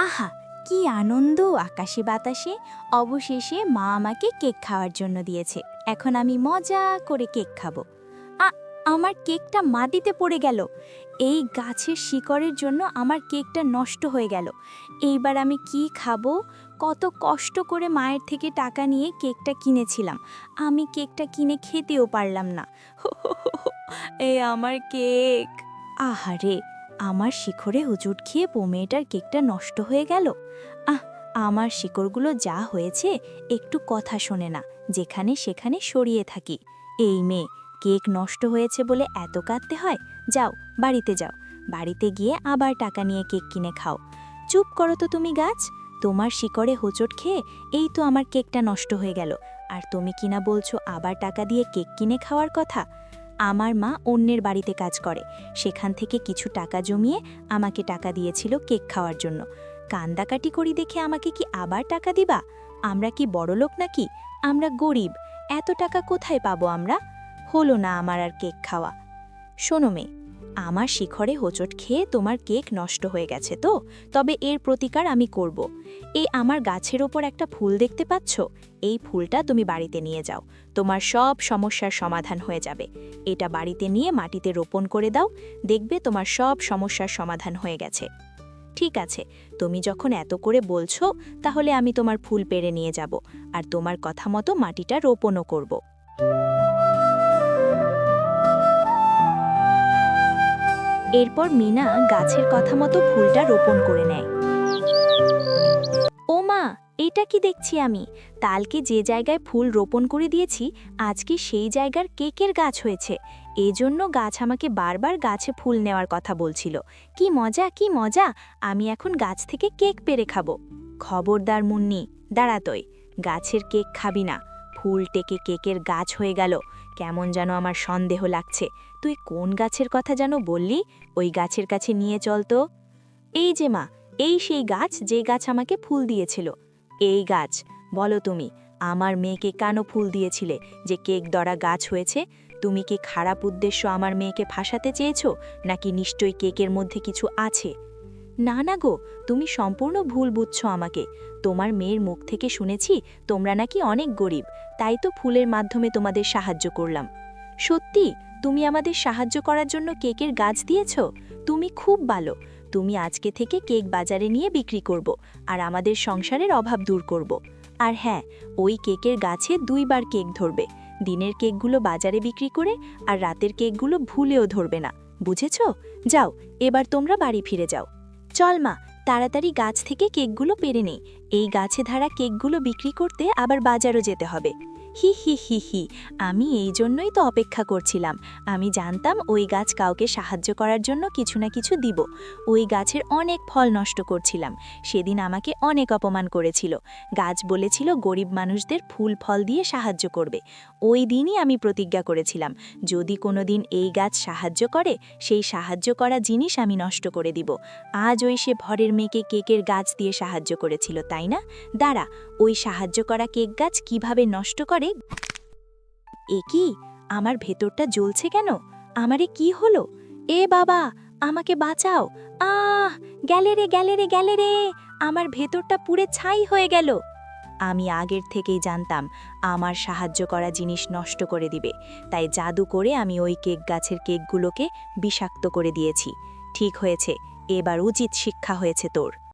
আহা, কি আনন্দ আকাশে বাতাসে! অবশেষে মা আমাকে কেক খাওয়ার জন্য দিয়েছে। এখন আমি মজা করে কেক খাবো। আ আমার কেকটা মাটিতে পড়ে গেল। এই গাছের শিকড়ের জন্য আমার কেকটা নষ্ট হয়ে গেল। এইবার আমি কি খাবো? কত কষ্ট করে মায়ের থেকে টাকা নিয়ে কেকটা কিনেছিলাম। আমি কেকটা কিনে খেতেও পারলাম না। এই আমার কেক! আহারে! আমার শিকড়ে হুজুট খেয়ে মেয়েটার কেকটা নষ্ট হয়ে গেল। আমার শিকড়গুলো যা হয়েছে একটু কথা শোনে না, যেখানে সেখানে সরিয়ে থাকি। এই মেয়ে, কেক নষ্ট হয়েছে বলে এত কাঁদতে হয়? যাও, বাড়িতে যাও। বাড়িতে গিয়ে আবার টাকা নিয়ে কেক কিনে খাও। চুপ করো তো তুমি গাছ! তোমার শিকড়ে হোঁচট খেয়ে এই তো আমার কেকটা নষ্ট হয়ে গেল। আর তুমি কিনা বলছো আবার টাকা দিয়ে কেক কিনে খাওয়ার কথা। আমার মা অন্যের বাড়িতে কাজ করে, সেখান থেকে কিছু টাকা জমিয়ে আমাকে টাকা দিয়েছিল কেক খাওয়ার জন্য। কান্দাকাটি করি দেখে আমাকে কি আবার টাকা দিবা? আমরা কি বড়লোক নাকি? আমরা গরিব, এত টাকা কোথায় পাবো আমরা? হলো না আমার আর কেক খাওয়া। শোনো মেয়ে, আমার শিখরে হোঁচট খেয়ে তোমার কেক নষ্ট হয়ে গেছে তো, তবে এর প্রতিকার আমি করব। এই আমার গাছের ওপর একটা ফুল দেখতে পাচ্ছ? এই ফুলটা তুমি বাড়িতে নিয়ে যাও, তোমার সব সমস্যার সমাধান হয়ে যাবে। এটা বাড়িতে নিয়ে মাটিতে রোপণ করে দাও, দেখবে তোমার সব সমস্যার সমাধান হয়ে গেছে। ঠিক আছে, তুমি যখন এত করে বলছো, তাহলে আমি তোমার ফুল পেড়ে নিয়ে যাব, আর তোমার কথা মতো মাটিটা রোপণও করব। এরপর মিনা গাছের কথা মতো ফুলটা রোপণ করে নেয়। ও মা, এটা কি দেখছি আমি? কালকে যে জায়গায় ফুল রোপণ করে দিয়েছি, আজকে সেই জায়গার কেকের গাছ হয়েছে। এজন্য গাছ আমাকে বারবার গাছে ফুল নেওয়ার কথা বলছিল। কি মজা, কি মজা! আমি এখন গাছ থেকে কেক পেড়ে খাবো। খবরদার মুন্নি, দাঁড়াতই। গাছের কেক খাবি না। ফুল টেকে কেকের গাছ হয়ে গেল। কেমন যেন আমার সন্দেহ লাগছে। তুই কোন গাছের কথা যেন বললি? ওই গাছের কাছে নিয়ে চল তো। এই যে মা, এই সেই গাছ যে গাছ আমাকে ফুল দিয়েছিল। এই গাছ, বলো তুমি, আমার মেয়েকে কেন ফুল দিয়েছিলে যে কেক ধরা গাছ হয়েছে? তুমি কি খারাপ উদ্দেশ্য আমার মেয়েকে ফাঁসাতে চেয়েছো, নাকি নিশ্চয়ই কেকের মধ্যে কিছু আছে? না না গো, তুমি সম্পূর্ণ ভুল বুঝছো আমাকে। তোমার মেয়ের মুখ থেকে শুনেছি তোমরা নাকি অনেক গরিব, তাই তো ফুলের মাধ্যমে তোমাদের সাহায্য করলাম। সত্যি? তুমি আমাদের সাহায্য করার জন্য কেকের গাছ দিয়েছ? তুমি খুব ভালো। তুমি আজকে থেকে কেক বাজারে নিয়ে বিক্রি করব, আর আমাদের সংসারের অভাব দূর করব। আর হ্যাঁ, ওই কেকের গাছে 2বার কেক ধরবে। দিনের কেকগুলো বাজারে বিক্রি করে, আর রাতের কেকগুলো ভুলেও ধরবে না, বুঝেছ? যাও, এবার তোমরা বাড়ি ফিরে যাও। চল মা, তাড়াতাড়ি গাছ থেকে কেকগুলো পেড়ে নেই। এই গাছে ধারা কেকগুলো বিক্রি করতে আবার বাজারও যেতে হবে। হি হি হি হি, আমি এই জন্যই তো অপেক্ষা করছিলাম। আমি জানতাম ওই গাছ কাউকে সাহায্য করার জন্য কিছু না কিছু দিব। ওই গাছের অনেক ফল নষ্ট করছিলাম। সেদিন আমাকে অনেক অপমান করেছিল। গাছ বলেছিল গরিব মানুষদের ফুল ফল দিয়ে সাহায্য করবে। ওই দিনই আমি প্রতিজ্ঞা করেছিলাম, যদি কোনো দিন এই গাছ সাহায্য করে, সেই সাহায্য করা জিনিস আমি নষ্ট করে দিব। আজ ওই সে ভরের মেয়েকে কেকের গাছ দিয়ে সাহায্য করেছিল, তাই না? দাঁড়া, ওই সাহায্য করা কেক গাছ কিভাবে নষ্ট করে। এ কি, আমার ভেতরটা জ্বলছে কেন? আমারে কি হলো? এ বাবা, আমাকে বাঁচাও! গেলে রে, গেলে রে, গেলে রে! আমার ভেতরটা পুড়ে ছাই হয়ে গেল। আমি আগের থেকেই জানতাম আমার সাহায্য করা জিনিস নষ্ট করে দিবে, তাই জাদু করে আমি ওই কেক গাছের কেকগুলোকে বিষাক্ত করে দিয়েছি। ঠিক হয়েছে, এবার উচিত শিক্ষা হয়েছে তোর।